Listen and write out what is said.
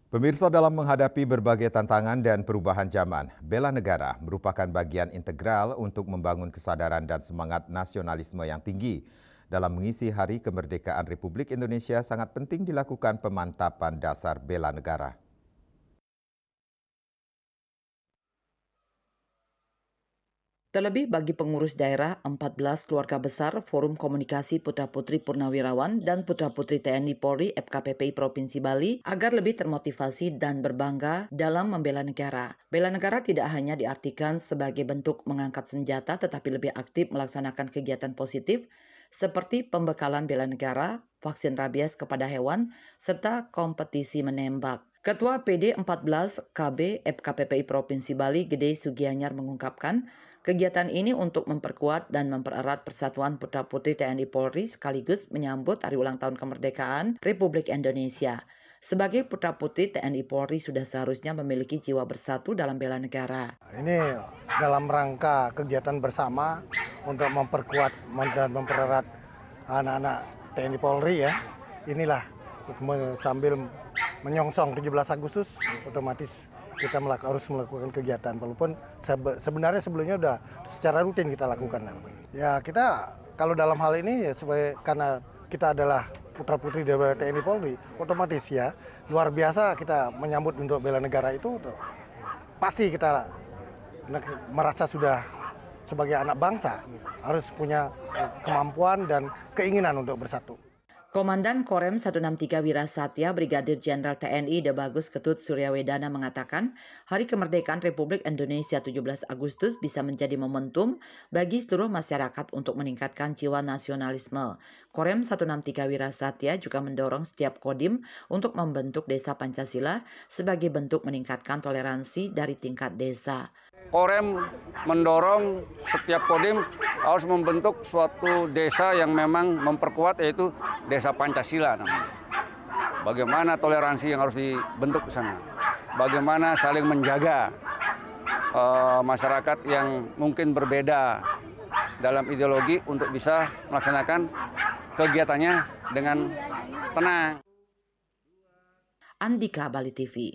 Pemirsa, dalam menghadapi berbagai tantangan dan perubahan zaman, bela negara merupakan bagian integral untuk membangun kesadaran dan semangat nasionalisme yang tinggi. Dalam mengisi Hari Kemerdekaan Republik Indonesia, sangat penting dilakukan pemantapan dasar bela negara. Terlebih bagi pengurus daerah, 14 keluarga besar Forum Komunikasi Putra-Putri Purnawirawan dan Putra-Putri TNI Polri FKPPI Provinsi Bali agar lebih termotivasi dan berbangga dalam membela negara. Bela negara tidak hanya diartikan sebagai bentuk mengangkat senjata tetapi lebih aktif melaksanakan kegiatan positif seperti pembekalan bela negara, vaksin rabies kepada hewan, serta kompetisi menembak. Ketua PD 14 KB FKPPI Provinsi Bali Gede Sugianyar mengungkapkan, kegiatan ini untuk memperkuat dan mempererat persatuan putra-putri TNI Polri sekaligus menyambut Hari Ulang Tahun Kemerdekaan Republik Indonesia. Sebagai putra-putri TNI Polri sudah seharusnya memiliki jiwa bersatu dalam bela negara. Ini dalam rangka kegiatan bersama untuk memperkuat dan mempererat anak-anak TNI Polri ya. Inilah sambil menyongsong 17 Agustus otomatis kita harus melakukan kegiatan walaupun sebenarnya sebelumnya sudah secara rutin kita lakukan. Ya kita kalau dalam hal ini ya karena kita adalah putra-putri dari TNI Polri, otomatis ya luar biasa kita menyambut untuk bela negara itu pasti kita merasa sudah sebagai anak bangsa harus punya kemampuan dan keinginan untuk bersatu. Komandan Korem 163 Wirasatya Brigadir Jenderal TNI Debagus Ketut Suryawedana mengatakan, Hari Kemerdekaan Republik Indonesia 17 Agustus bisa menjadi momentum bagi seluruh masyarakat untuk meningkatkan jiwa nasionalisme. Korem 163 Wirasatya juga mendorong setiap kodim untuk membentuk Desa Pancasila sebagai bentuk meningkatkan toleransi dari tingkat desa. Korem mendorong setiap kodim harus membentuk suatu desa yang memang memperkuat, yaitu Desa Pancasila namanya. Bagaimana toleransi yang harus dibentuk di sana. Bagaimana saling menjaga masyarakat yang mungkin berbeda dalam ideologi untuk bisa melaksanakan kegiatannya dengan tenang. Andika Bali TV.